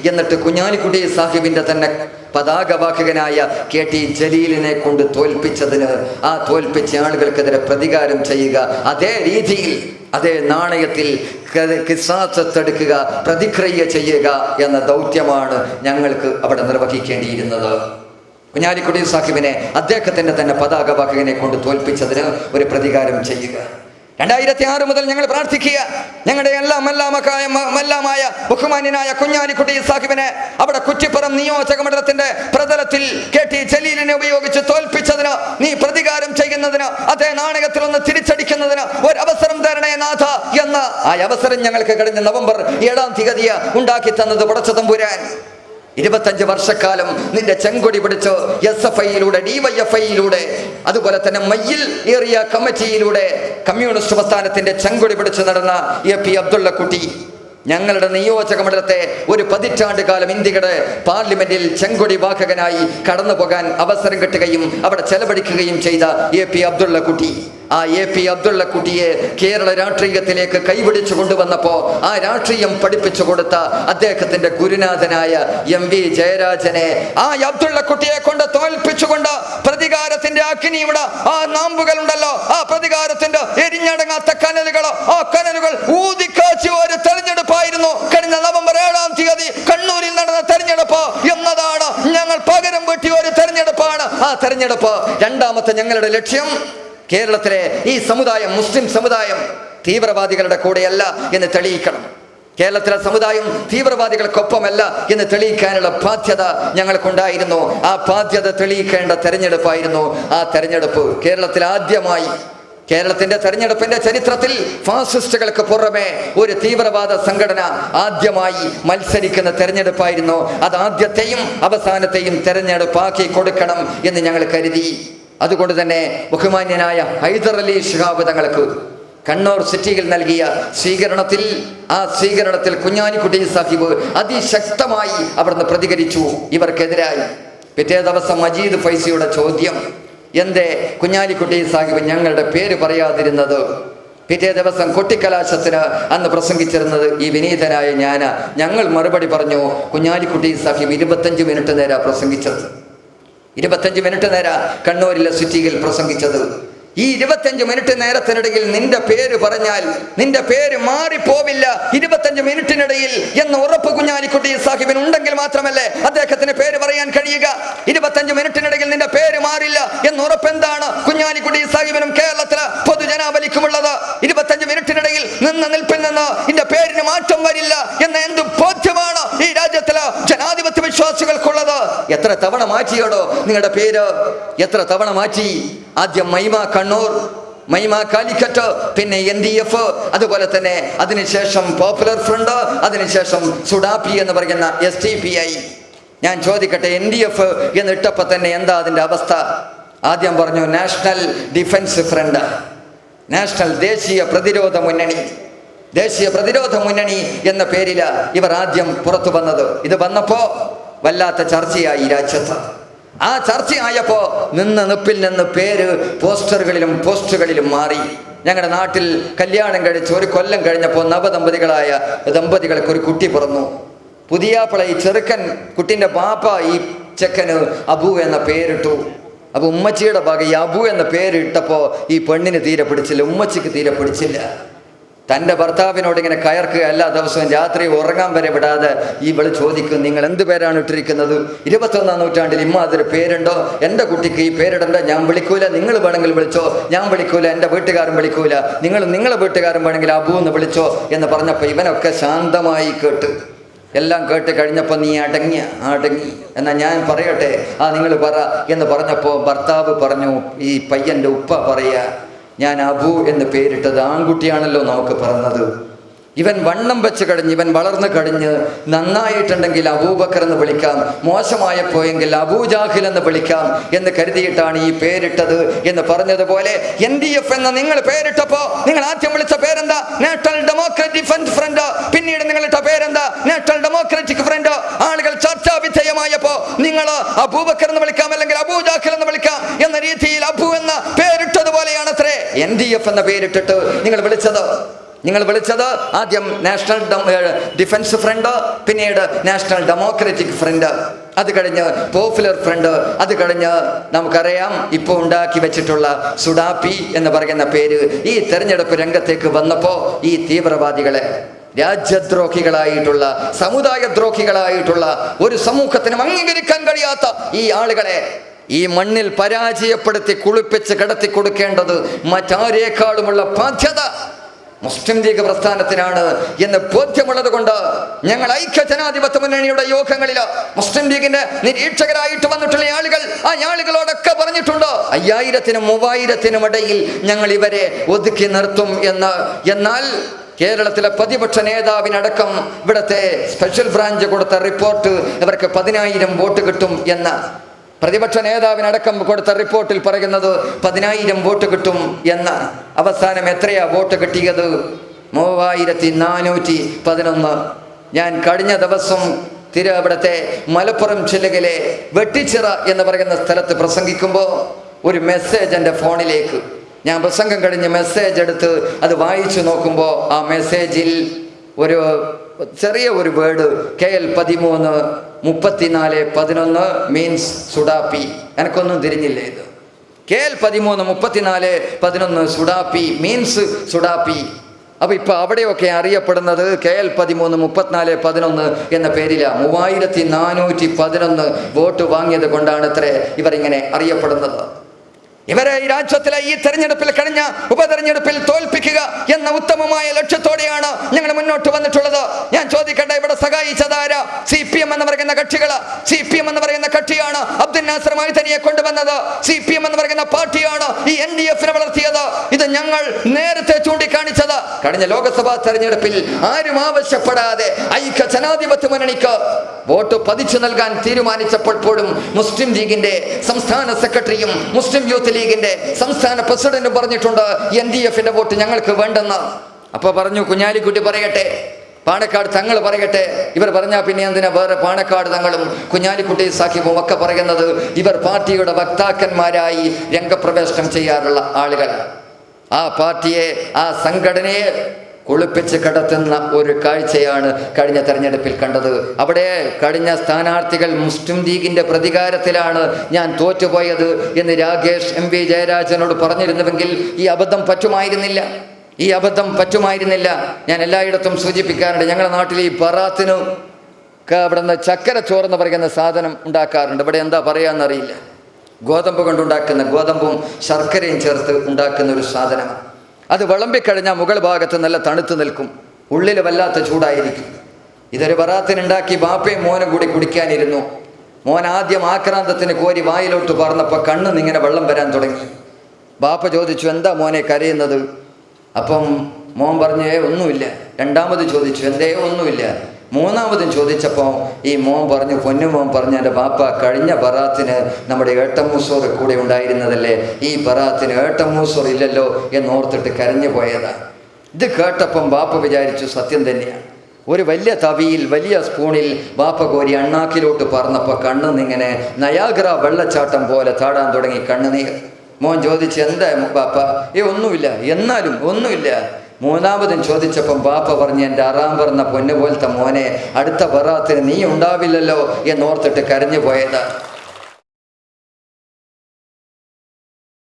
എന്നിട്ട് കുഞ്ഞാലിക്കുട്ടി സാഹിബിന്റെ തന്നെ പതാകവാഹകനായ KT ജലീലിനെ കൊണ്ട് തോൽപ്പിച്ചതിന്, ആ തോൽപ്പിച്ച ആളുകൾക്കെതിരെ പ്രതികാരം ചെയ്യുക, അതേ രീതിയിൽ അതേ നാണയത്തിൽ കിസാസത്തെടുക്കുക, പ്രതിക്രിയ ചെയ്യുക എന്ന ദൗത്യമാണ് ഞങ്ങൾക്ക് അവിടെ നിർവഹിക്കേണ്ടിയിരുന്നത്. കുഞ്ഞാലിക്കുട്ടി സാഹിബിനെ അദ്ദേഹത്തിന്റെ തന്നെ പതാകവാഹകനെ കൊണ്ട് തോൽപ്പിച്ചതിന് ഒരു പ്രതികാരം ചെയ്യുക. 2006 മുതൽ ഞങ്ങൾ പ്രാർത്ഥിക്കുക, ഞങ്ങളുടെ എല്ലാമായ ബഹുമാന്യനായ കുഞ്ഞാലിക്കുട്ടി സാഹിബിനെ അവിടെ കുറ്റിപ്പുറം നിയോജക മണ്ഡലത്തിന്റെ പ്രതലത്തിൽ KT ജലീലിനെ ഉപയോഗിച്ച് തോൽപ്പിച്ചതിന് നീ പ്രതികാരം ചെയ്യുന്നതിന്, അതേ നാണയത്തിൽ ഒന്ന് തിരിച്ചടിക്കുന്നതിന് ഒരു അവസരം തരണേ നാഥ എന്ന് ആ അവസരം ഞങ്ങൾക്ക് കഴിഞ്ഞ നവംബർ 7-ാം തീയതി ഉണ്ടാക്കി തന്നത് പടച്ച തമ്പുരാൻ. 25 വർഷക്കാലം നിന്റെ ചെങ്കൊടി പിടിച്ച് SFIയിലൂടെ DYFIയിലൂടെ അതുപോലെ തന്നെ മയ്യിൽ ഏറിയ കമ്മിറ്റിയിലൂടെ കമ്മ്യൂണിസ്റ്റ് പ്രസ്ഥാനത്തിന്റെ ചെങ്കൊടി പിടിച്ച് നടന്ന AP അബ്ദുള്ള കുട്ടി ഞങ്ങളുടെ നിയോജക മണ്ഡലത്തെ ഒരു 10 കാലം ഇന്ത്യയുടെ പാർലമെന്റിൽ ചെങ്കൊടി വാഹകനായി കടന്നു പോകാൻ അവസരം കിട്ടുകയും അവിടെ ചെലവഴിക്കുകയും ചെയ്ത AP അബ്ദുള്ള കുട്ടി, ആ AP അബ്ദുള്ള കുട്ടിയെ കേരള രാഷ്ട്രീയത്തിലേക്ക് കൈപിടിച്ചു കൊണ്ടുവന്നപ്പോ ആ രാഷ്ട്രീയം പഠിപ്പിച്ചു കൊടുത്ത അദ്ദേഹത്തിന്റെ ഗുരുനാഥനായ MV ജയരാജനെ ആ അബ്ദുള്ള കുട്ടിയെ കൊണ്ട് തോൽപ്പിച്ചുകൊണ്ട് പ്രതികാരത്തിന്റെ അഗ്നിയുടെ ആ നാമ്പുകൾ ഉണ്ടല്ലോ, ആ പ്രതികാരത്തിന്റെ എരിഞ്ഞടങ്ങാത്ത കനലുകൾ, ആ കനലുകൾ ഊതിക്കാച്ചി ഒരു തെരഞ്ഞെടുപ്പായിരുന്നു കഴിഞ്ഞ നവംബർ 7-ാം തീയതി കണ്ണൂരിൽ നടന്ന തെരഞ്ഞെടുപ്പ് എന്നതാണ്. ഞങ്ങൾ പകരം വീട്ടിയ ഒരു തെരഞ്ഞെടുപ്പാണ് ആ തെരഞ്ഞെടുപ്പ്. രണ്ടാമത്തെ ഞങ്ങളുടെ ലക്ഷ്യം കേരളത്തിലെ ഈ സമുദായം, മുസ്ലിം സമുദായം തീവ്രവാദികളുടെ കൂടെയല്ല എന്ന് തെളിയിക്കണം. കേരളത്തിലെ സമുദായം തീവ്രവാദികൾക്കൊപ്പമല്ല എന്ന് തെളിയിക്കാനുള്ള ബാധ്യത ഞങ്ങൾക്കുണ്ടായിരുന്നു. ആ ബാധ്യത തെളിയിക്കേണ്ട തെരഞ്ഞെടുപ്പായിരുന്നു ആ തെരഞ്ഞെടുപ്പ്. കേരളത്തിൽ ആദ്യമായി, കേരളത്തിന്റെ തെരഞ്ഞെടുപ്പിന്റെ ചരിത്രത്തിൽ ഫാസിസ്റ്റുകൾക്ക് പുറമെ ഒരു തീവ്രവാദ സംഘടന ആദ്യമായി മത്സരിക്കുന്ന തെരഞ്ഞെടുപ്പായിരുന്നു. അത് ആദ്യത്തെയും അവസാനത്തെയും തെരഞ്ഞെടുപ്പാക്കി കൊടുക്കണം എന്ന് ഞങ്ങൾ കരുതി. അതുകൊണ്ട് തന്നെ ബഹുമാന്യനായ ഹൈദർ അലി ശിഹാബ് തങ്ങൾക്ക് കണ്ണൂർ സിറ്റിയിൽ നൽകിയ സ്വീകരണത്തിൽ, ആ സ്വീകരണത്തിൽ കുഞ്ഞാലിക്കുട്ടി സാഹിബ് അതിശക്തമായി അവിടുന്ന് പ്രതികരിച്ചു ഇവർക്കെതിരായി. പിറ്റേ ദിവസം മജീദ് ഫൈസിയുടെ ചോദ്യം, എന്തേ കുഞ്ഞാലിക്കുട്ടി സാഹിബ് ഞങ്ങളുടെ പേര് പറയാതിരുന്നത്? പിറ്റേ ദിവസം കൊട്ടിക്കലാശത്തിന് അന്ന് പ്രസംഗിച്ചിരുന്നത് ഈ വിനീതനായ ഞങ്ങൾ മറുപടി പറഞ്ഞു, കുഞ്ഞാലിക്കുട്ടി സാഹിബ് 25 മിനിറ്റ് നേരം പ്രസംഗിച്ചത്. 25 മിനിറ്റ് നേരം കണ്ണൂരിലെ സിറ്റിയിൽ പ്രസംഗിച്ചത്. ഈ 25 മിനിറ്റ് നേരത്തിനിടയിൽ നിന്റെ പേര് പറഞ്ഞാൽ നിന്റെ പേര് മാറിപ്പോവില്ല 25 മിനിറ്റിനിടയിൽ എന്ന് ഉറപ്പ് കുഞ്ഞാലിക്കുട്ടി സാഹിബിന് ഉണ്ടെങ്കിൽ മാത്രമല്ലേ അദ്ദേഹത്തിന് പേര് പറയാൻ കഴിയുക. 25 മിനിറ്റിനിടയിൽ നിന്റെ പേര് മാറില്ല എന്ന് ഉറപ്പ് എന്താണ് കുഞ്ഞാലിക്കുട്ടി സാഹിബിനും കേരളത്തിലെ പൊതുജനാവലിക്കുമുള്ളത്? 25 മിനിറ്റിനിടയിൽ നിൽപ്പിൽ നിന്ന് നിന്റെ പേരിന് മാറ്റം വരില്ല എന്ന എന്ത് ബോധ്യമാണ് ഈ രാജ്യത്തിലെ ജനാധിപത്യ വിശ്വാസികൾക്കുള്ളത്? എത്ര തവണ മാറ്റിയോടോ നിങ്ങളുടെ പേര്? എത്ര തവണ മാറ്റി? ആദ്യം മൈമ കണ്ണൂർ, മൈമ കാലിക്കറ്റ്, പിന്നെ NDF, അതുപോലെ തന്നെ അതിനുശേഷം പോപ്പുലർ ഫ്രണ്ട്, അതിനുശേഷം സുഡാപ്പി എന്ന് പറയുന്ന STPI. ഞാൻ ചോദിക്കട്ടെ, NDF എന്നിട്ടപ്പോൾ തന്നെ എന്താ അതിൻ്റെ അവസ്ഥ? ആദ്യം പറഞ്ഞു നാഷണൽ ഡിഫൻസ് ഫ്രണ്ട്, നാഷണൽ ദേശീയ പ്രതിരോധ മുന്നണി. ദേശീയ പ്രതിരോധ മുന്നണി എന്ന പേരിൽ ഇവർ ആദ്യം പുറത്തു വന്നത്. ഇത് വന്നപ്പോ വല്ലാത്ത ചർച്ചയായി രാജ്യത്ത്. ആ ചർച്ചയായപ്പോ നിപ്പിൽ നിന്ന് പേര് പോസ്റ്ററുകളിലും മാറി. ഞങ്ങളുടെ നാട്ടിൽ കല്യാണം കഴിച്ച് 1 കൊല്ലം കഴിഞ്ഞപ്പോൾ നവദമ്പതികളായ ദമ്പതികൾക്ക് ഒരു കുട്ടി പിറന്നു. പുതിയാപ്പിള ഈ ചെറുക്കൻ കുട്ടിൻ്റെ പാപ്പ ഈ ചെക്കന് അബു എന്ന പേരിട്ടു. അപ്പൊ ഉമ്മച്ചിയുടെ ഭാഗം ഈ അബു എന്ന പേരിട്ടപ്പോൾ ഈ പെണ്ണിന് തീരെ പിടിച്ചില്ല, ഉമ്മച്ചിക്ക് തീരെ പിടിച്ചില്ല. തൻ്റെ ഭർത്താവിനോട് ഇങ്ങനെ കയർക്കുക, എല്ലാ ദിവസവും രാത്രി ഉറങ്ങാൻ വരെ വിടാതെ ഇവള് ചോദിക്കും, നിങ്ങൾ എന്ത് പേരാണ് ഇട്ടിരിക്കുന്നത്? 21-ാം നൂറ്റാണ്ടിൽ അതൊരു പേരുണ്ടോ? എൻ്റെ കുട്ടിക്ക് ഈ പേരിടണ്ട, ഞാൻ വിളിക്കൂല, നിങ്ങൾ വേണമെങ്കിൽ വിളിച്ചോ, ഞാൻ വിളിക്കൂല, എൻ്റെ വീട്ടുകാരും വിളിക്കൂല, നിങ്ങളെ വീട്ടുകാരും വേണമെങ്കിൽ അബു എന്ന് വിളിച്ചോ എന്ന് പറഞ്ഞപ്പോൾ ഇവനൊക്കെ ശാന്തമായി കേട്ട്. എല്ലാം കേട്ട് കഴിഞ്ഞപ്പോൾ നീ അടങ്ങി. എന്നാൽ ഞാൻ പറയട്ടെ, നിങ്ങൾ പറ എന്ന് പറഞ്ഞപ്പോൾ ഭർത്താവ് പറഞ്ഞു, ഈ പയ്യൻ്റെ ഉപ്പ പറയാ, ഞാൻ അബു എന്ന് പേരിട്ടത് ആൺകുട്ടിയാണല്ലോ നമുക്ക് പറഞ്ഞത്. ഇവൻ വണ്ണം വെച്ച് കഴിഞ്ഞ്, ഇവൻ വളർന്നു കഴിഞ്ഞ് നന്നായിട്ടുണ്ടെങ്കിൽ അബൂബക്കർ എന്ന് വിളിക്കാം, മോശമായപ്പോയെങ്കിൽ അബൂജാഹിൽ എന്ന് വിളിക്കാം എന്ന് കരുതിയിട്ടാണ് ഈ പേരിട്ടത് എന്ന് പറഞ്ഞതുപോലെ NDF എന്ന നിങ്ങൾ പേരിട്ടപ്പോ നിങ്ങൾ ആദ്യം വിളിച്ച പേരെന്താ? National democratic defence front. പിന്നീട് നിങ്ങളിട്ട പേരെന്താ? National democratic front. ആളുകൾ ചർച്ചാ വിധേയമായപ്പോ നിങ്ങൾ അബൂബക്കർ എന്ന് വിളിക്കാം, അല്ലെങ്കിൽ അബൂജാഹിൽ എന്ന് വിളിക്കാം എന്ന രീതിയിൽ അബു എന്ന പേരിട്ടതുപോലെയാണ് അത്രേ NDF എന്ന പേരിട്ടിട്ട് നിങ്ങൾ വിളിച്ചത്. നിങ്ങൾ വിളിച്ചത് ആദ്യം നാഷണൽ ഡിഫൻസ് ഫ്രണ്ട്, പിന്നീട് നാഷണൽ ഡെമോക്രാറ്റിക് ഫ്രണ്ട്, അത് കഴിഞ്ഞ് പോപ്പുലർ ഫ്രണ്ട്, അത് കഴിഞ്ഞ് നമുക്കറിയാം ഇപ്പോൾ ഉണ്ടാക്കി വെച്ചിട്ടുള്ള സുഡാപ്പി എന്ന് പറയുന്ന പേര്. ഈ തെരഞ്ഞെടുപ്പ് രംഗത്തേക്ക് വന്നപ്പോൾ ഈ തീവ്രവാദികളെ, രാജ്യദ്രോഹികളായിട്ടുള്ള, സമുദായദ്രോഹികളായിട്ടുള്ള, ഒരു സമൂഹത്തിനും അംഗീകരിക്കാൻ കഴിയാത്ത ഈ ആളുകളെ ഈ മണ്ണിൽ പരാജയപ്പെടുത്തി കുളിപ്പിച്ച് കിടത്തി കൊടുക്കേണ്ടത് മറ്റാരേക്കാളുമുള്ള ബാധ്യത മുസ്ലിം ലീഗ് പ്രസ്ഥാനത്തിനാണ് എന്ന് ബോധ്യമുള്ളത് കൊണ്ട് ഞങ്ങൾ ഐക്യജനാധിപത്യ മുന്നണിയുടെ യോഗങ്ങളിൽ മുസ്ലിം ലീഗിന്റെ നിരീക്ഷകരായിട്ട് വന്നിട്ടുള്ള ആളുകൾ, ആ ആളുകളോടൊക്കെ പറഞ്ഞിട്ടുണ്ട് 5000-നും 3000-നും ഇടയിൽ ഞങ്ങൾ ഇവരെ ഒതുക്കി നിർത്തും എന്ന്. എന്നാൽ കേരളത്തിലെ പ്രതിപക്ഷ നേതാവിനടക്കം ഇവിടുത്തെ സ്പെഷ്യൽ ബ്രാഞ്ച് കൊടുത്ത റിപ്പോർട്ട് ഇവർക്ക് 10,000 വോട്ട് കിട്ടും എന്ന്. പ്രതിപക്ഷ നേതാവിനടക്കം കൊടുത്ത റിപ്പോർട്ടിൽ പറയുന്നത് 10,000 വോട്ട് കിട്ടും എന്ന്. അവസാനം എത്രയാ വോട്ട് കിട്ടിയത്? 3411. ഞാൻ കഴിഞ്ഞ ദിവസം ഇവിടുത്തെ മലപ്പുറം ജില്ലയിലെ വെട്ടിച്ചിറ എന്ന് പറയുന്ന സ്ഥലത്ത് പ്രസംഗിക്കുമ്പോൾ ഒരു മെസ്സേജ് എൻ്റെ ഫോണിലേക്ക്, ഞാൻ പ്രസംഗം കഴിഞ്ഞ് മെസ്സേജ് എടുത്ത് അത് വായിച്ചു നോക്കുമ്പോൾ ആ മെസ്സേജിൽ ഒരു ചെറിയ ഒരു വേർഡ് KL 13-34-11 മീൻസ് സുഡാപ്പി. എനിക്കൊന്നും തിരിഞ്ഞില്ല. ഇത് KL 13-34-11 സുഡാപ്പി മീൻസ് സുഡാപ്പി. അപ്പോൾ ഇപ്പം അവിടെയൊക്കെ അറിയപ്പെടുന്നത് KL 13-34-11 എന്ന പേരിലാണ്. 3411 വോട്ട് വാങ്ങിയത് കൊണ്ടാണ് അത്രേ ഇവരിങ്ങനെ അറിയപ്പെടുന്നത്. ഇവരെ ഈ രാജ്യത്തിലെ ഈ തെരഞ്ഞെടുപ്പിൽ, കഴിഞ്ഞ ഉപതെരഞ്ഞെടുപ്പിൽ തോൽപ്പിക്കുക എന്ന ഉത്തമമായ ലക്ഷ്യത്തോടെയാണ് ഞങ്ങൾ മുന്നോട്ട് വന്നിട്ടുള്ളത്. ഞാൻ ചോദിക്കട്ടെ, ഇവിടെ സഹായിച്ചതാര? CPM എന്ന് പറയുന്ന കക്ഷികള്. CPM എന്ന് പറയുന്ന കക്ഷിയാണ് അബ്ദുൽ നാസർ മൈതനിയെ കൊണ്ടുവന്നത്. CPM എന്ന് പറയുന്ന പാർട്ടിയാണ് ഈ NDF-നെ വളർത്തിയത്. ഇത് ഞങ്ങൾ നേരത്തെ ചൂണ്ടിക്കാണിച്ചത്. കഴിഞ്ഞ ലോക്സഭാ തെരഞ്ഞെടുപ്പിൽ ആരും ആവശ്യപ്പെടാതെ ഐക്യ ജനാധിപത്യ മുന്നണിക്ക് വോട്ട് പതിച്ചു നൽകാൻ തീരുമാനിച്ചപ്പോഴും മുസ്ലിം ലീഗിന്റെ സംസ്ഥാന സെക്രട്ടറിയും മുസ്ലിം യൂത്ത് ലീഗിന്റെ സംസ്ഥാന പ്രസിഡന്റും പറഞ്ഞിട്ടുണ്ട് NDF-ന്റെ വോട്ട് ഞങ്ങൾക്ക് വേണ്ടെന്ന്. അപ്പൊ പറഞ്ഞു, കുഞ്ഞാലിക്കുട്ടി പറയട്ടെ, പാണക്കാട് തങ്ങൾ പറയട്ടെ. ഇവർ പറഞ്ഞാൽ പിന്നെ എന്തിനാ വേറെ പാണക്കാട് തങ്ങളും കുഞ്ഞാലിക്കുട്ടി സാഹിബും ഒക്കെ പറയുന്നത്? ഇവർ പാർട്ടിയുടെ വക്താക്കന്മാരായി രംഗപ്രവേശനം ചെയ്യാറുള്ള ആളുകൾ. ആ പാർട്ടിയെ, ആ സംഘടനയെ കുളിപ്പിച്ച് കിടത്തുന്ന ഒരു കാഴ്ചയാണ് കഴിഞ്ഞ തെരഞ്ഞെടുപ്പിൽ കണ്ടത്. അവിടെ കഴിഞ്ഞ സ്ഥാനാർത്ഥികൾ മുസ്ലിം ലീഗിന്റെ പ്രതികാരത്തിലാണ് ഞാൻ തോറ്റുപോയത് എന്ന് രാകേഷ് MV ജയരാജനോട് പറഞ്ഞിരുന്നുവെങ്കിൽ ഈ അബദ്ധം പറ്റുമായിരുന്നില്ല. ഞാൻ എല്ലായിടത്തും സൂചിപ്പിക്കാറുണ്ട്, ഞങ്ങളുടെ നാട്ടിൽ ഈ ബറാത്തിന് അവിടെ നിന്ന് ചക്കര ചോറെന്ന് പറയുന്ന സാധനം ഉണ്ടാക്കാറുണ്ട്. ഇവിടെ എന്താ പറയാന്നറിയില്ല. ഗോതമ്പ് കൊണ്ടുണ്ടാക്കുന്ന, ഗോതമ്പും ശർക്കരയും ചേർത്ത് ഉണ്ടാക്കുന്ന ഒരു സാധനമാണ്. അത് വിളമ്പിക്കഴിഞ്ഞാൽ മുകൾ ഭാഗത്ത് നല്ല തണുത്ത് നിൽക്കും, ഉള്ളിൽ വല്ലാത്ത ചൂടായിരിക്കും. ഇതൊരു ബറാത്തിനുണ്ടാക്കി ബാപ്പയും മോനും കൂടി കുടിക്കാനിരുന്നു. മോൻ ആദ്യം ആക്രാന്തത്തിന് കോരി വായിലോട്ട് പറഞ്ഞപ്പോൾ കണ്ണിന്ന് ഇങ്ങനെ വെള്ളം വരാൻ തുടങ്ങി. ബാപ്പ ചോദിച്ചു, എന്താ മോനെ കരയുന്നത്? അപ്പം മോൻ പറഞ്ഞു, ഒന്നുമില്ല. രണ്ടാമത് ചോദിച്ചു, എന്തേ? ഒന്നുമില്ല. മൂന്നാമതും ചോദിച്ചപ്പോൾ ഈ മോൻ പറഞ്ഞു, പൊന്നുമോൻ പറഞ്ഞു, എൻ്റെ ബാപ്പ കഴിഞ്ഞ ബറാത്തിന് നമ്മുടെ ഏട്ടമൂസോർ കൂടെ ഉണ്ടായിരുന്നതല്ലേ, ഈ ബറാത്തിന് ഏട്ടമൂസോർ ഇല്ലല്ലോ എന്നോർത്തിട്ട് കരഞ്ഞു പോയതാണ്. ഇത് കേട്ടപ്പം ബാപ്പ വിചാരിച്ചു സത്യം തന്നെയാണ്. ഒരു വലിയ തവിയിൽ, വലിയ സ്പൂണിൽ ബാപ്പ കോരി അണ്ണാക്കിലോട്ട് പറന്നപ്പോൾ കണ്ണുന്നിങ്ങനെ നയാഗ്ര വെള്ളച്ചാട്ടം പോലെ താടാൻ തുടങ്ങി കണ്ണുനീർ. മോൻ ചോദിച്ചു, എന്താ ബാപ്പ? ഒന്നുമില്ല. എന്നാലും ഒന്നുമില്ല. മൂന്നാമതും ചോദിച്ചപ്പം ബാപ്പ പറഞ്ഞു, എൻ്റെ അറാം പറഞ്ഞ പൊന്നു പോലത്തെ മോനെ, അടുത്ത ബറാത്തിന് നീ ഉണ്ടാവില്ലല്ലോ എന്നോർത്തിട്ട് കരഞ്ഞു പോയതാ.